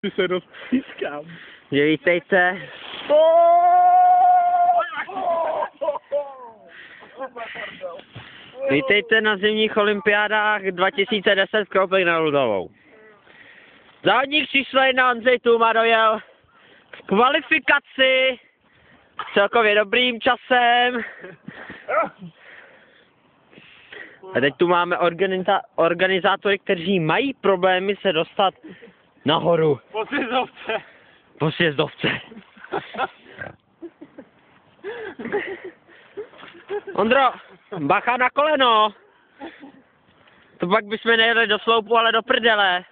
Ty se rozpískám. Vítejte. Vítejte na zimních olympiádách 2010 v Kroupech nad Vltavou. Závodník číslo 1 Ondřej Tůma dojel v kvalifikaci celkově dobrým časem. A teď tu máme organizátory, kteří mají problémy se dostat nahoru. Po sjezdovce. Ondro, bacha na koleno. To pak bychom nejeli do sloupu, ale do prdele.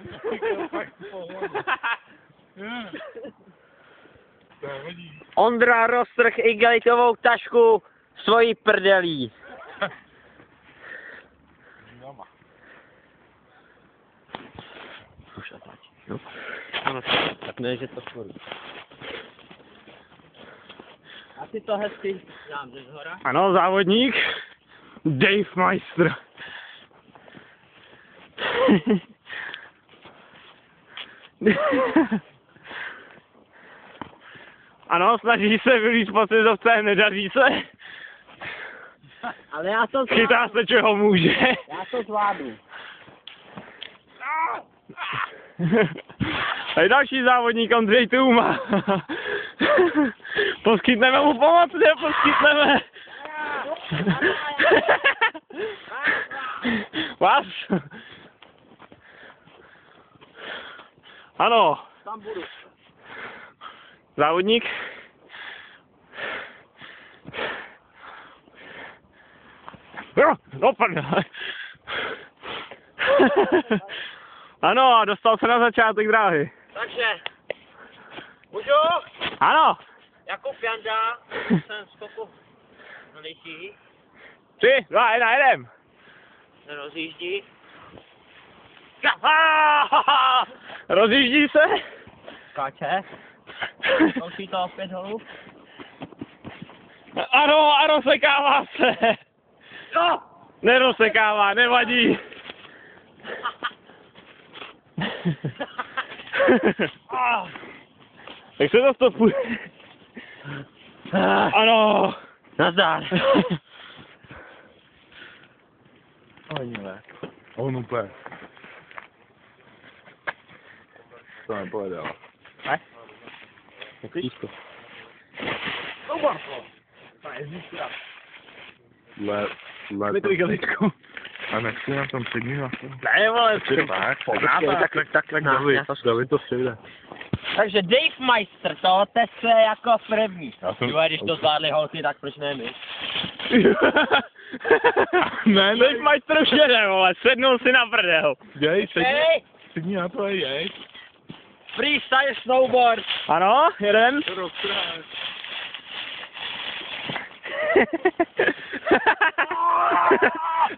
Ondra roztrh igelitovou tašku svojí prdelí. Už zatlačí, no. Ano, tak ne, že to tvoří. A ty to hezky dám ze zhora. Ano, závodník Dave Meister. Ano, snaží se vylít po sjezdovce, nedaří se. Ale já to zvládnu. Chytá se, čeho může. Já to zvládnu. Tady další závodník Ondřej Tůma. Poskytneme mu pomoc, neposkytneme. Vás? Ano. Tam budu. Závodník. Jo, dopadne. Ano, a dostal se na začátek dráhy. Takže, můžu? Ano. Jakub Janda, jsem skoku nejší, 3, 2, 1, jedem. rozjíždí. Rozjíždí se. Skáče. Kouší to opět dolů. Ano, a rozsekává se. No! Nerozsekává, nevadí. Jak se to stopuje? Ano. Nazdar. On úplně. To nepojede, ale. Ne? Jak tízko. Metr igeličku. A nechci na tom přední na tom. Ne, vole, Tak, David to přijde. Takže Dave Meister, to testuje jako první. Když to zvládli holky, tak proč ne my? Ne, Dave Meister už jede, vole, sednul si na prdel. Děj, Hej! sedni na to, jej. Freestyle snowboard. Ano, jeden.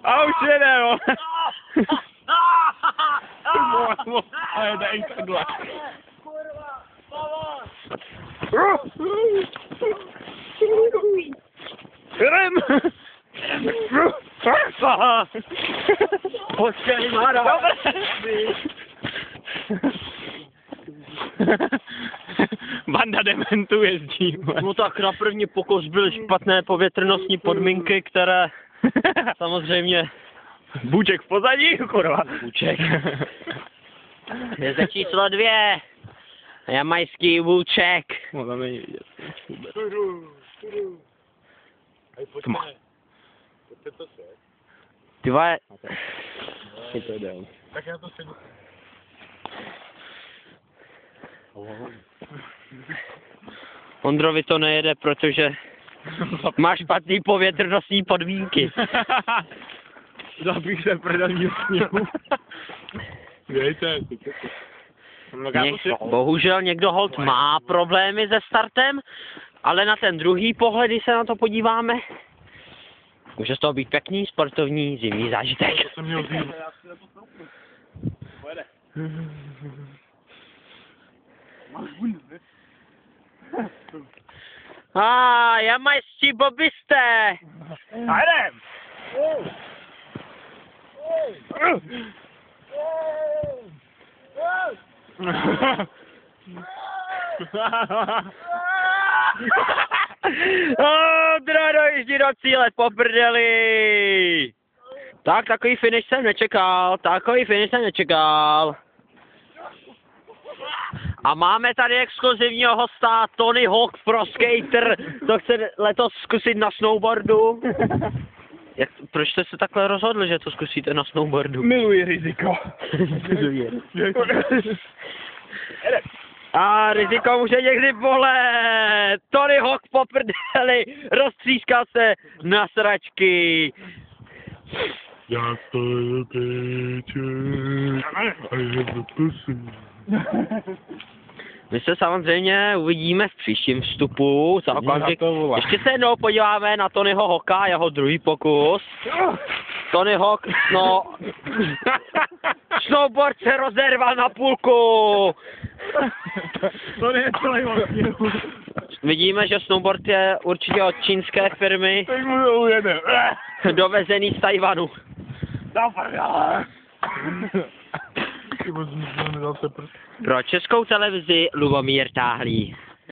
A už jede, vole. Ale dej takhle. Kurva, pomoc! Jedem. Počkej, Mara. Banda dementů jezdí. No tak na první pokus byly špatné povětrnostní podmínky, které samozřejmě... Bůček v pozadí, kurva. Bůček. Je za číslo 2. Jamajský Bůček. No tam není vidět. Tma. Ty vole, Tak já to sednu. Ondrovi to nejede, protože má špatný povětrnostní podmínky. Zabij se prdel sněhu. Dejte. Bohužel někdo holt má problémy se startem, ale na ten druhý pohled, když se na to podíváme, může z toho být pěkný sportovní zimní zážitek. To jsem měl zim. Jamajští bobisté! A jdem! Ondra dojíždí do cíle, po prdeli. Tak, takový finish jsem nečekal. A máme tady exkluzivního hosta, Tony Hawk Pro Skater, to chce letos zkusit na snowboardu. Proč jste se takhle rozhodli, že to zkusíte na snowboardu? Miluji riziko. A riziko může někdy bolet. Tony Hawk po prdeli, roztřískal se na sračky. Já stoju teče, a je to pussy. My se samozřejmě uvidíme v příštím vstupu. Za okamžik. Ještě se jednou podíváme na Tonyho Hawka, jeho druhý pokus. Tony Hawk, no... Snowboard se rozerval na půlku. To je celý vlastně. Vidíme, že snowboard je určitě od čínské firmy, Teď mu to ujede. dovezený z Tajvanu. Pro Českou televizi Lubomír Táhlý.